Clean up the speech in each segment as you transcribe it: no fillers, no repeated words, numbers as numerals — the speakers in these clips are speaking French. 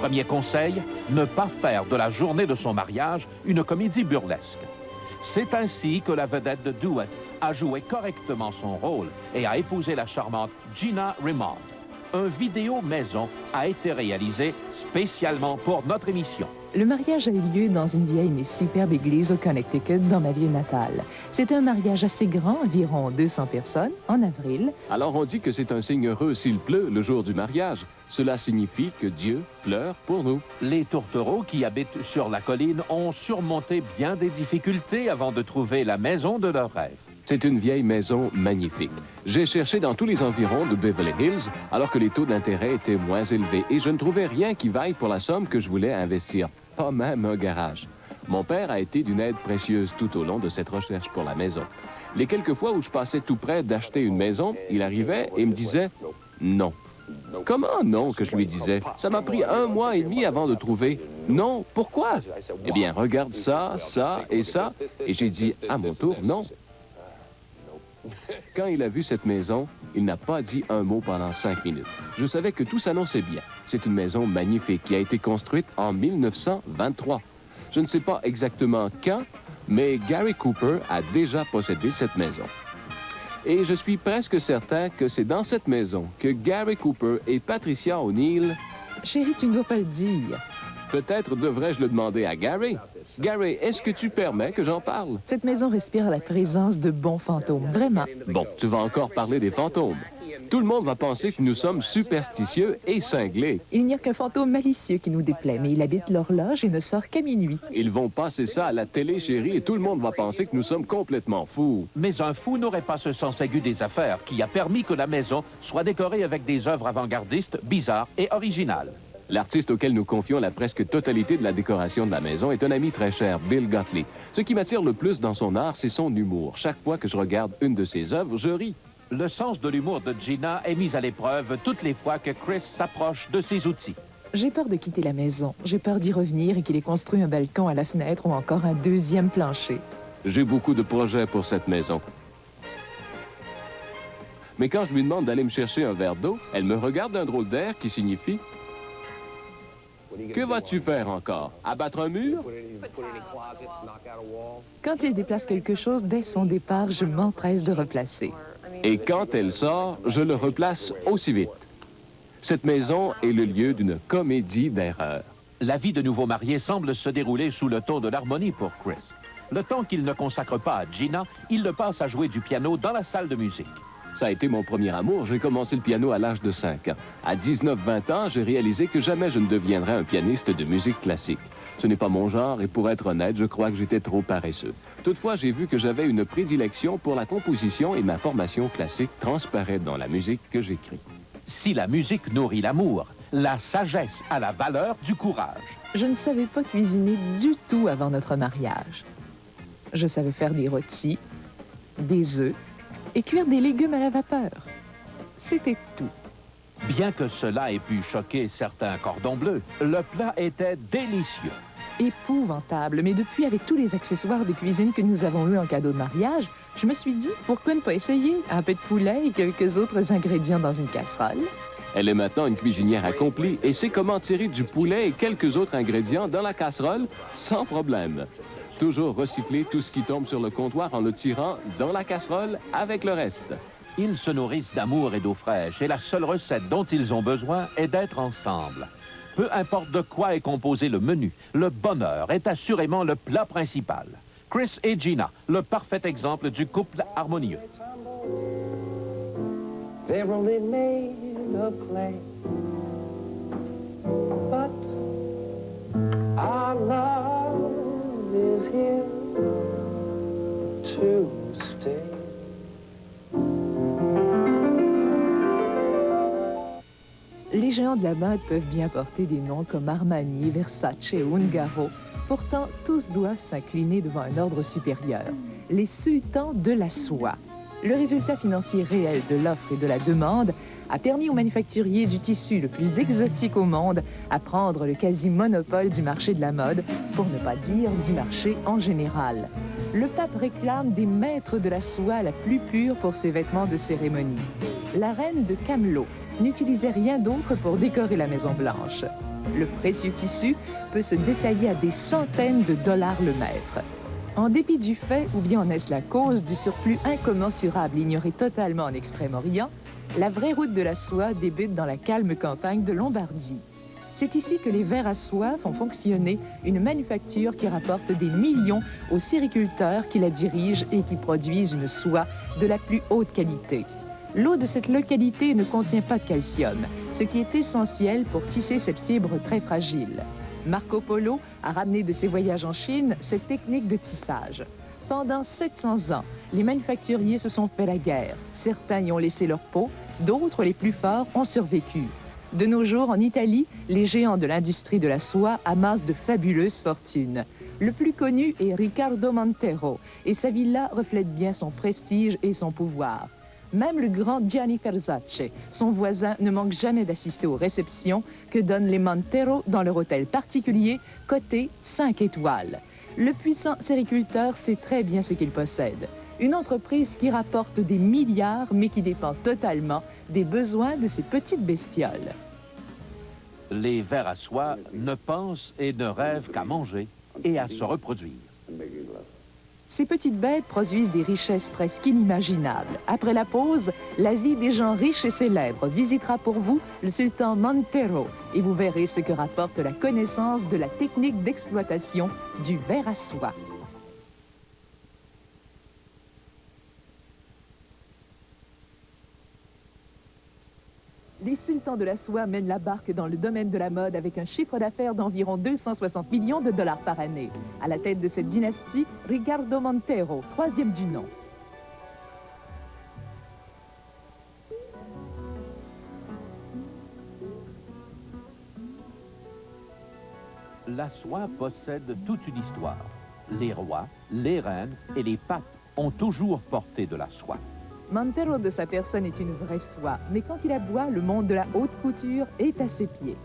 Premier conseil, ne pas faire de la journée de son mariage une comédie burlesque. C'est ainsi que la vedette de Duet a joué correctement son rôle et a épousé la charmante Gina Raymond. Un vidéo maison a été réalisé spécialement pour notre émission. Le mariage a eu lieu dans une vieille mais superbe église au Connecticut, dans ma ville natale. C'était un mariage assez grand, environ 200 personnes, en avril. Alors on dit que c'est un signe heureux s'il pleut le jour du mariage. Cela signifie que Dieu pleure pour nous. Les tourtereaux qui habitent sur la colline ont surmonté bien des difficultés avant de trouver la maison de leur rêve. C'est une vieille maison magnifique. J'ai cherché dans tous les environs de Beverly Hills, alors que les taux d'intérêt étaient moins élevés, et je ne trouvais rien qui vaille pour la somme que je voulais investir, pas même un garage. Mon père a été d'une aide précieuse tout au long de cette recherche pour la maison. Les quelques fois où je passais tout près d'acheter une maison, il arrivait et me disait « non ». Comment non, que je lui disais? Ça m'a pris 1 mois et demi avant de trouver. Non, pourquoi? Eh bien, regarde ça, ça et ça. Et j'ai dit à mon tour non. Quand il a vu cette maison, il n'a pas dit un mot pendant 5 minutes. Je savais que tout s'annonçait bien. C'est une maison magnifique qui a été construite en 1923. Je ne sais pas exactement quand, mais Gary Cooper a déjà possédé cette maison. Et je suis presque certain que c'est dans cette maison que Gary Cooper et Patricia O'Neill... Chérie, tu ne dois pas le dire. Peut-être devrais-je le demander à Gary. Gary, est-ce que tu permets que j'en parle? Cette maison respire la présence de bons fantômes, vraiment. Bon, tu vas encore parler des fantômes. Tout le monde va penser que nous sommes superstitieux et cinglés. Il n'y a qu'un fantôme malicieux qui nous déplaît, mais il habite l'horloge et ne sort qu'à minuit. Ils vont passer ça à la télé, chérie, et tout le monde va penser que nous sommes complètement fous. Mais un fou n'aurait pas ce sens aigu des affaires qui a permis que la maison soit décorée avec des œuvres avant-gardistes, bizarres et originales. L'artiste auquel nous confions la presque totalité de la décoration de la maison est un ami très cher, Bill Gottlieb. Ce qui m'attire le plus dans son art, c'est son humour. Chaque fois que je regarde une de ses œuvres, je ris. Le sens de l'humour de Gina est mis à l'épreuve toutes les fois que Chris s'approche de ses outils. J'ai peur de quitter la maison. J'ai peur d'y revenir et qu'il ait construit un balcon à la fenêtre ou encore un 2e plancher. J'ai beaucoup de projets pour cette maison. Mais quand je lui demande d'aller me chercher un verre d'eau, elle me regarde d'un drôle d'air qui signifie... Que vas-tu faire encore? Abattre un mur? Quand il déplace quelque chose, dès son départ, je m'empresse de replacer. Et quand elle sort, je le replace aussi vite. Cette maison est le lieu d'une comédie d'erreurs. La vie de nouveau marié semble se dérouler sous le ton de l'harmonie pour Chris. Le temps qu'il ne consacre pas à Gina, il le passe à jouer du piano dans la salle de musique. Ça a été mon premier amour. J'ai commencé le piano à l'âge de 5 ans. À 19-20 ans, j'ai réalisé que jamais je ne deviendrais un pianiste de musique classique. Ce n'est pas mon genre et pour être honnête, je crois que j'étais trop paresseux. Toutefois, j'ai vu que j'avais une prédilection pour la composition et ma formation classique transparaît dans la musique que j'écris. Si la musique nourrit l'amour, la sagesse a la valeur du courage. Je ne savais pas cuisiner du tout avant notre mariage. Je savais faire des rôtis, des œufs et cuire des légumes à la vapeur. C'était tout. Bien que cela ait pu choquer certains cordons bleus, le plat était délicieux. Épouvantable, mais depuis, avec tous les accessoires de cuisine que nous avons eus en cadeau de mariage, je me suis dit, pourquoi ne pas essayer un peu de poulet et quelques autres ingrédients dans une casserole? Elle est maintenant une cuisinière accomplie et sait comment tirer du poulet et quelques autres ingrédients dans la casserole sans problème. Toujours recycler tout ce qui tombe sur le comptoir en le tirant dans la casserole avec le reste. Ils se nourrissent d'amour et d'eau fraîche et la seule recette dont ils ont besoin est d'être ensemble. Peu importe de quoi est composé le menu, le bonheur est assurément le plat principal. Chris et Gina, le parfait exemple du couple harmonieux. They're only made of clay, but our love is here to stay. Les géants de la mode peuvent bien porter des noms comme Armani, Versace ou Ungaro. Pourtant, tous doivent s'incliner devant un ordre supérieur, les sultans de la soie. Le résultat financier réel de l'offre et de la demande a permis aux manufacturiers du tissu le plus exotique au monde à prendre le quasi-monopole du marché de la mode, pour ne pas dire du marché en général. Le pape réclame des maîtres de la soie la plus pure pour ses vêtements de cérémonie. La reine de Camelot n'utilisait rien d'autre pour décorer la Maison Blanche. Le précieux tissu peut se détailler à des centaines de dollars le mètre. En dépit du fait, ou bien en est-ce la cause du surplus incommensurable ignoré totalement en Extrême-Orient, la vraie route de la soie débute dans la calme campagne de Lombardie. C'est ici que les vers à soie font fonctionner une manufacture qui rapporte des millions aux sériculteurs qui la dirigent et qui produisent une soie de la plus haute qualité. L'eau de cette localité ne contient pas de calcium, ce qui est essentiel pour tisser cette fibre très fragile. Marco Polo a ramené de ses voyages en Chine cette technique de tissage. Pendant 700 ans, les manufacturiers se sont fait la guerre. Certains y ont laissé leur peau, d'autres, les plus forts, ont survécu. De nos jours, en Italie, les géants de l'industrie de la soie amassent de fabuleuses fortunes. Le plus connu est Riccardo Montero, et sa villa reflète bien son prestige et son pouvoir. Même le grand Gianni Versace, son voisin, ne manque jamais d'assister aux réceptions que donnent les Montero dans leur hôtel particulier, coté 5 étoiles. Le puissant sériculteur sait très bien ce qu'il possède. Une entreprise qui rapporte des milliards, mais qui dépend totalement des besoins de ces petites bestioles. Les vers à soie ne pensent et ne rêvent qu'à manger et à se reproduire. Ces petites bêtes produisent des richesses presque inimaginables. Après la pause, la vie des gens riches et célèbres visitera pour vous le sultan Montero et vous verrez ce que rapporte la connaissance de la technique d'exploitation du ver à soie. Les sultans de la soie mènent la barque dans le domaine de la mode avec un chiffre d'affaires d'environ 260 millions de dollars par année. À la tête de cette dynastie, Riccardo Montero, troisième du nom. La soie possède toute une histoire. Les rois, les reines et les papes ont toujours porté de la soie. Montero de sa personne est une vraie soie, mais quand il aboie, le monde de la haute couture est à ses pieds.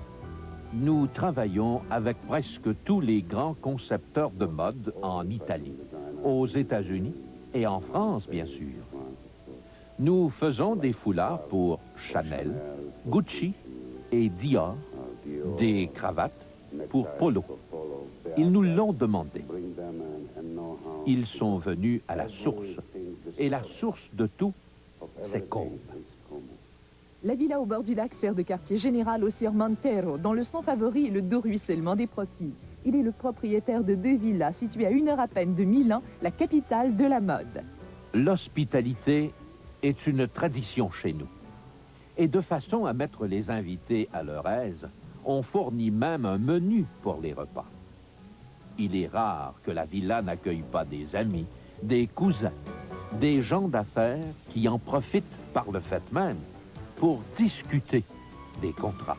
Nous travaillons avec presque tous les grands concepteurs de mode en Italie, aux États-Unis et en France, bien sûr. Nous faisons des foulards pour Chanel, Gucci et Dior, des cravates pour Polo. Ils nous l'ont demandé. Ils sont venus à la source. Et la source de tout, c'est Côme. La villa au bord du lac sert de quartier général au sieur Montero, dont le son favori est le doux ruissellement des profits. Il est le propriétaire de 2 villas situées à 1 heure à peine de Milan, la capitale de la mode. L'hospitalité est une tradition chez nous. Et de façon à mettre les invités à leur aise, on fournit même un menu pour les repas. Il est rare que la villa n'accueille pas des amis, des cousins, des gens d'affaires qui en profitent par le fait même pour discuter des contrats.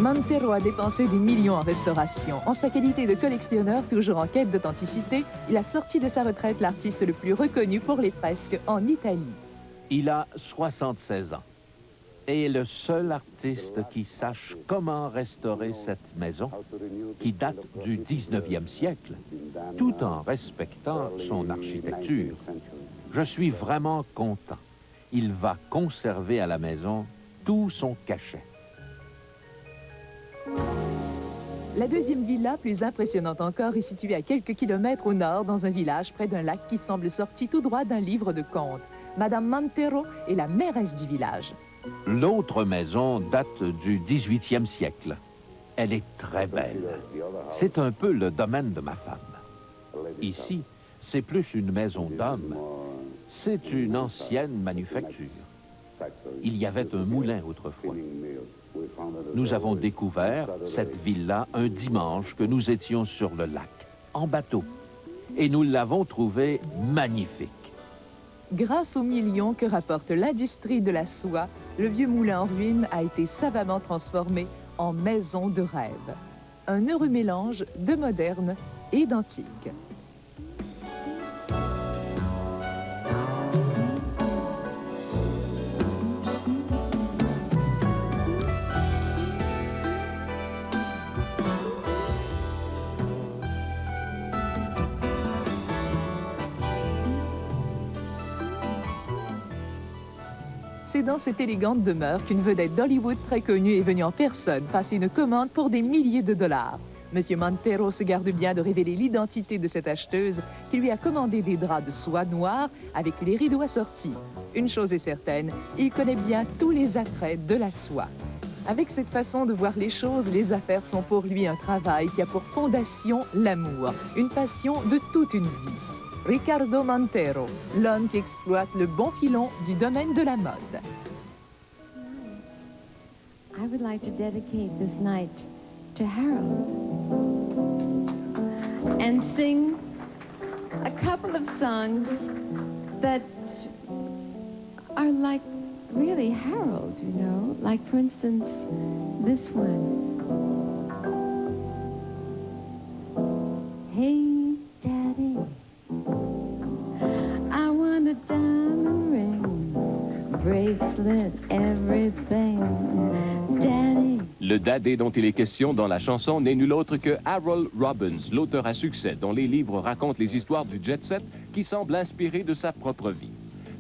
Montero a dépensé des millions en restauration. En sa qualité de collectionneur, toujours en quête d'authenticité, il a sorti de sa retraite l'artiste le plus reconnu pour les fresques en Italie. Il a 76 ans et est le seul artiste qui sache comment restaurer cette maison qui date du 19e siècle, tout en respectant son architecture. Je suis vraiment content. Il va conserver à la maison tout son cachet. La deuxième villa, plus impressionnante encore, est située à quelques kilomètres au nord, dans un village près d'un lac qui semble sorti tout droit d'un livre de contes. Madame Montero est la mairesse du village. L'autre maison date du 18e siècle. Elle est très belle. C'est un peu le domaine de ma femme. Ici, c'est plus une maison d'hommes. C'est une ancienne manufacture. Il y avait un moulin autrefois. Nous avons découvert cette villa un dimanche que nous étions sur le lac, en bateau. Et nous l'avons trouvée magnifique. Grâce aux millions que rapporte l'industrie de la soie, le vieux moulin en ruine a été savamment transformé en maison de rêve. Un heureux mélange de moderne et d'antique. C'est dans cette élégante demeure qu'une vedette d'Hollywood très connue est venue en personne passer une commande pour des milliers de dollars. Monsieur Montero se garde bien de révéler l'identité de cette acheteuse qui lui a commandé des draps de soie noire avec les rideaux assortis. Une chose est certaine, il connaît bien tous les attraits de la soie. Avec cette façon de voir les choses, les affaires sont pour lui un travail qui a pour fondation l'amour, une passion de toute une vie. Ricardo Montero, l'homme qui exploite le bon filon du domaine de la mode. I would like to dedicate this night to Harold and sing a couple of songs that are like really Harold, you know, like for instance this one. Hey Daddy, I want a diamond ring, bracelet, everything. Daddy. Le dadé dont il est question dans la chanson n'est nul autre que Harold Robbins, l'auteur à succès dont les livres racontent les histoires du jet-set qui semblent inspirées de sa propre vie.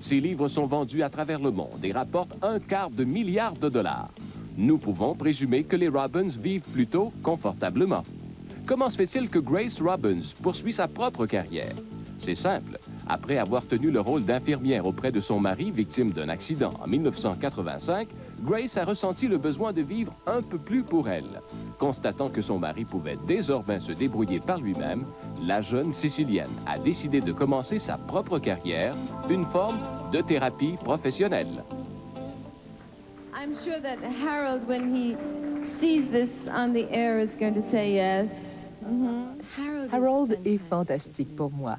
Ces livres sont vendus à travers le monde et rapportent $250 million. Nous pouvons présumer que les Robbins vivent plutôt confortablement. Comment se fait-il que Grace Robbins poursuit sa propre carrière? C'est simple. Après avoir tenu le rôle d'infirmière auprès de son mari, victime d'un accident en 1985, Grace a ressenti le besoin de vivre un peu plus pour elle. Constatant que son mari pouvait désormais se débrouiller par lui-même, la jeune Sicilienne a décidé de commencer sa propre carrière, une forme de thérapie professionnelle. I'm sure that Harold, when he sees this on the air, is going to say yes. Harold est fantastique pour moi.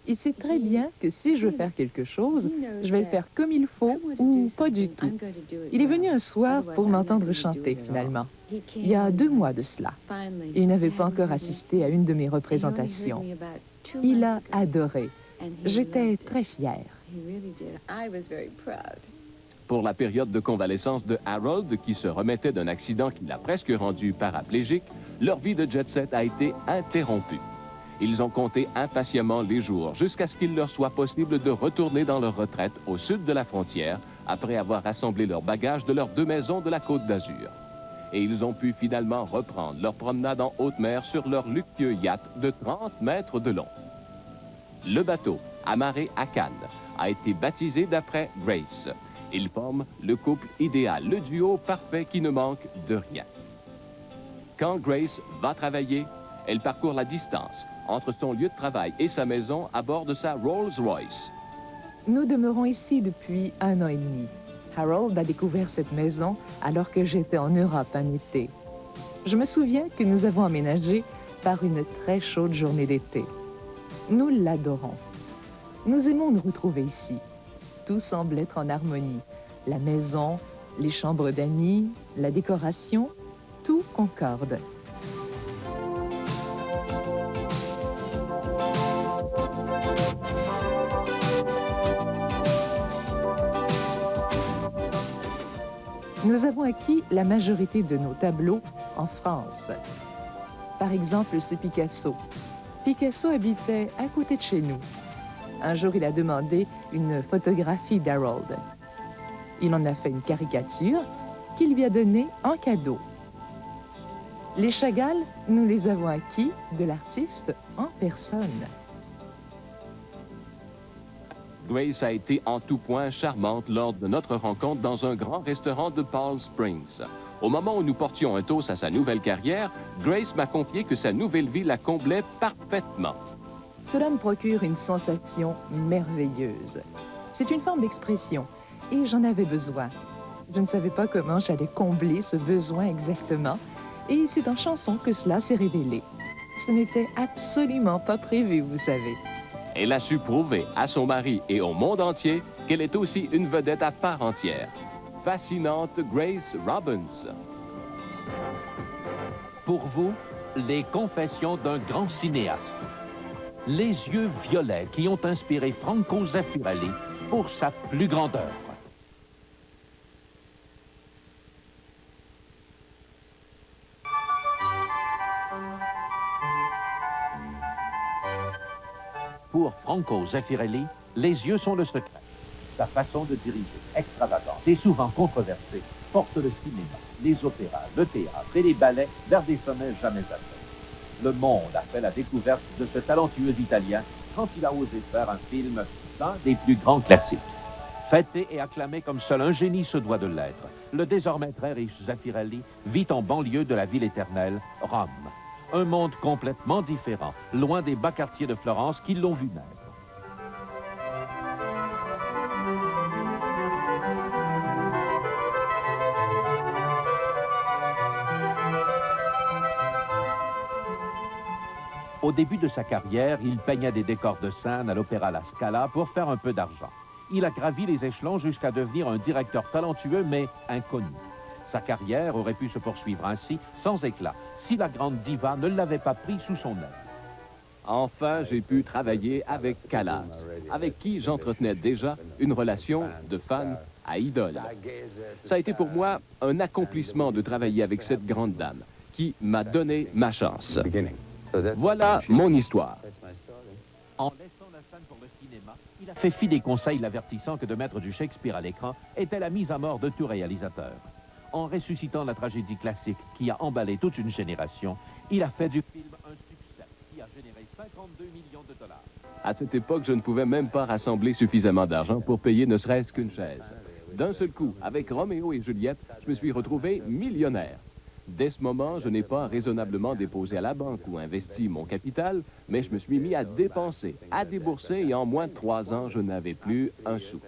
Il sait très bien que si je veux faire quelque chose, je vais le faire comme il faut ou pas du tout. Il est venu un soir pour m'entendre chanter, finalement. Il y a 2 mois de cela. Il n'avait pas encore assisté à une de mes représentations. Il a adoré. J'étais très fière. Pour la période de convalescence de Harold, qui se remettait d'un accident qui l'a presque rendu paraplégique, leur vie de jet-set a été interrompue. Ils ont compté impatiemment les jours jusqu'à ce qu'il leur soit possible de retourner dans leur retraite au sud de la frontière après avoir rassemblé leurs bagages de leurs 2 maisons de la Côte d'Azur. Et ils ont pu finalement reprendre leur promenade en haute mer sur leur luxueux yacht de 30 mètres de long. Le bateau, amarré à Cannes, a été baptisé d'après Grace. Ils forment le couple idéal, le duo parfait qui ne manque de rien. Quand Grace va travailler, elle parcourt la distance entre son lieu de travail et sa maison à bord de sa Rolls-Royce. Nous demeurons ici depuis 1 an et demi. Harold a découvert cette maison alors que j'étais en Europe un été. Je me souviens que nous avons emménagé par une très chaude journée d'été. Nous l'adorons. Nous aimons nous retrouver ici. Tout semble être en harmonie. La maison, les chambres d'amis, la décoration, tout concorde. Nous avons acquis la majorité de nos tableaux en France. Par exemple, ce Picasso. Picasso habitait à côté de chez nous. Un jour, il a demandé une photographie d'Harold. Il en a fait une caricature qu'il lui a donnée en cadeau. Les Chagall, nous les avons acquis de l'artiste en personne. Grace a été en tout point charmante lors de notre rencontre dans un grand restaurant de Palm Springs. Au moment où nous portions un toast à sa nouvelle carrière, Grace m'a confié que sa nouvelle vie la comblait parfaitement. Cela me procure une sensation merveilleuse. C'est une forme d'expression et j'en avais besoin. Je ne savais pas comment j'allais combler ce besoin exactement et c'est en chanson que cela s'est révélé. Ce n'était absolument pas prévu, vous savez. Elle a su prouver à son mari et au monde entier qu'elle est aussi une vedette à part entière. Fascinante Grace Robbins. Pour vous, les confessions d'un grand cinéaste. Les yeux violets qui ont inspiré Franco Zeffirelli pour sa plus grande œuvre. Pour Franco Zeffirelli, les yeux sont le secret. Sa façon de diriger, extravagante, et souvent controversé, porte le cinéma, les opéras, le théâtre et les ballets vers des sommets jamais atteints. Le monde a fait la découverte de ce talentueux Italien quand il a osé faire un film d'un des plus grands classiques. Fêté et acclamé comme seul un génie se doit de l'être, le désormais très riche Zeffirelli vit en banlieue de la ville éternelle, Rome. Un monde complètement différent, loin des bas quartiers de Florence qui l'ont vu naître. Au début de sa carrière, il peignait des décors de scène à l'Opéra La Scala pour faire un peu d'argent. Il a gravi les échelons jusqu'à devenir un directeur talentueux mais inconnu. Sa carrière aurait pu se poursuivre ainsi, sans éclat, si la grande diva ne l'avait pas pris sous son aile. Enfin, j'ai pu travailler avec Callas, avec qui j'entretenais déjà une relation de fan à idole. Ça a été pour moi un accomplissement de travailler avec cette grande dame qui m'a donné ma chance. Voilà mon histoire. En laissant la scène pour le cinéma, il a fait fi des conseils l'avertissant que de mettre du Shakespeare à l'écran était la mise à mort de tout réalisateur. En ressuscitant la tragédie classique qui a emballé toute une génération, il a fait du film un succès qui a généré 52 millions de dollars. À cette époque, je ne pouvais même pas rassembler suffisamment d'argent pour payer ne serait-ce qu'une chaise. D'un seul coup, avec Roméo et Juliette, je me suis retrouvé millionnaire. Dès ce moment, je n'ai pas raisonnablement déposé à la banque ou investi mon capital, mais je me suis mis à dépenser, à débourser, et en moins de 3 ans, je n'avais plus un sou.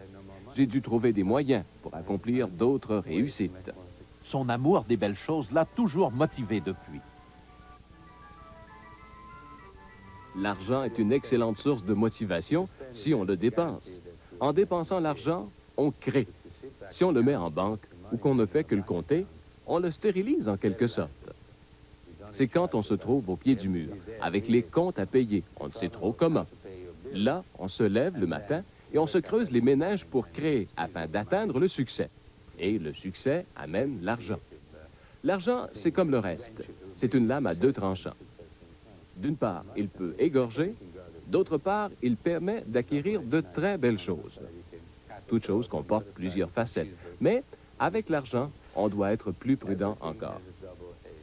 J'ai dû trouver des moyens pour accomplir d'autres réussites. Son amour des belles choses l'a toujours motivé depuis. L'argent est une excellente source de motivation si on le dépense. En dépensant l'argent, on crée. Si on le met en banque ou qu'on ne fait que le compter, on le stérilise en quelque sorte. C'est quand on se trouve au pied du mur, avec les comptes à payer, on ne sait trop comment. Là, on se lève le matin et on se creuse les méninges pour créer afin d'atteindre le succès. Et le succès amène l'argent. L'argent, c'est comme le reste. C'est une lame à 2 tranchants. D'une part, il peut égorger. D'autre part, il permet d'acquérir de très belles choses. Toute chose comporte plusieurs facettes. Mais avec l'argent, on doit être plus prudent encore.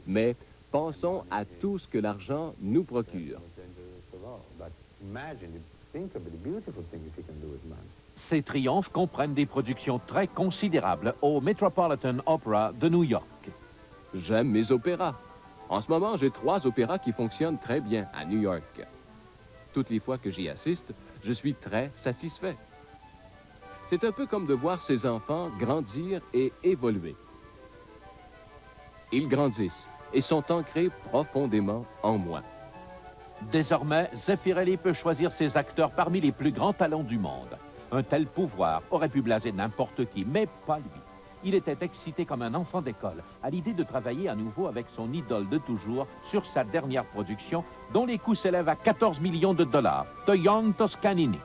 Mais pensons à tout ce que l'argent nous procure. Ses triomphes comprennent des productions très considérables au Metropolitan Opera de New York. J'aime mes opéras. En ce moment, j'ai 3 opéras qui fonctionnent très bien à New York. Toutes les fois que j'y assiste, je suis très satisfait. C'est un peu comme de voir ses enfants grandir et évoluer. Ils grandissent et sont ancrés profondément en moi. Désormais, Zeffirelli peut choisir ses acteurs parmi les plus grands talents du monde. Un tel pouvoir aurait pu blaser n'importe qui, mais pas lui. Il était excité comme un enfant d'école à l'idée de travailler à nouveau avec son idole de toujours sur sa dernière production, dont les coûts s'élèvent à 14 millions de dollars, The Young Toscanini.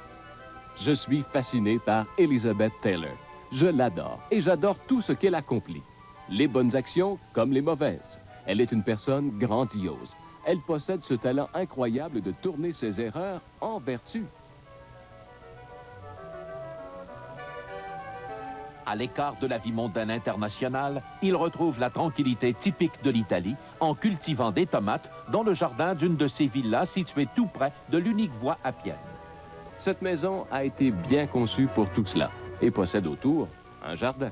Je suis fasciné par Elizabeth Taylor. Je l'adore et j'adore tout ce qu'elle accomplit. Les bonnes actions comme les mauvaises. Elle est une personne grandiose. Elle possède ce talent incroyable de tourner ses erreurs en vertu. À l'écart de la vie mondaine internationale, il retrouve la tranquillité typique de l'Italie en cultivant des tomates dans le jardin d'une de ses villas située tout près de l'unique voie appienne. Cette maison a été bien conçue pour tout cela et possède autour un jardin.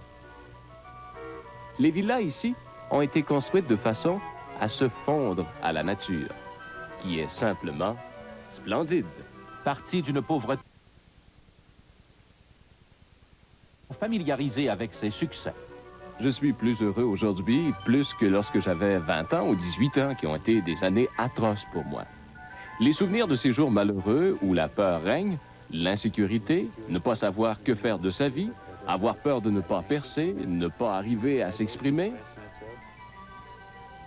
Les villas ici ont été construites de façon à se fondre à la nature, qui est simplement splendide. Parti d'une pauvreté familiarisé avec ses succès. Je suis plus heureux aujourd'hui, plus que lorsque j'avais 20 ans ou 18 ans, qui ont été des années atroces pour moi. Les souvenirs de ces jours malheureux où la peur règne, l'insécurité, ne pas savoir que faire de sa vie, avoir peur de ne pas percer, ne pas arriver à s'exprimer.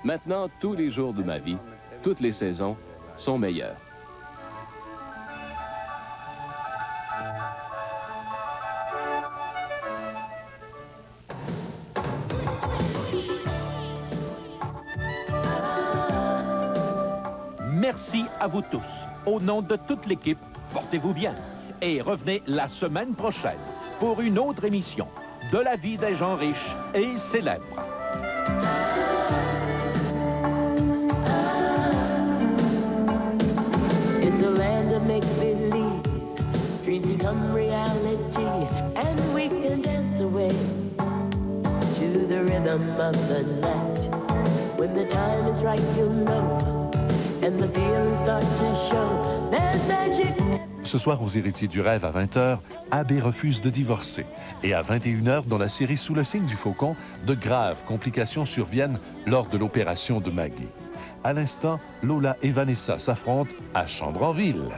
Maintenant, tous les jours de ma vie, toutes les saisons sont meilleures. Merci à vous tous. Au nom de toute l'équipe, portez-vous bien et revenez la semaine prochaine pour une autre émission de la vie des gens riches et célèbres. It's a land of make-believe, dreams become reality, and we can dance away to the rhythm of the night. When the time is right, you'll know, and the feelings start to show. There's magic. Ce soir, aux Héritiers du Rêve à 20h, Abbé refuse de divorcer. Et à 21h, dans la série Sous le signe du faucon, de graves complications surviennent lors de l'opération de Maggie. À l'instant, Lola et Vanessa s'affrontent à Chambre-en-Ville.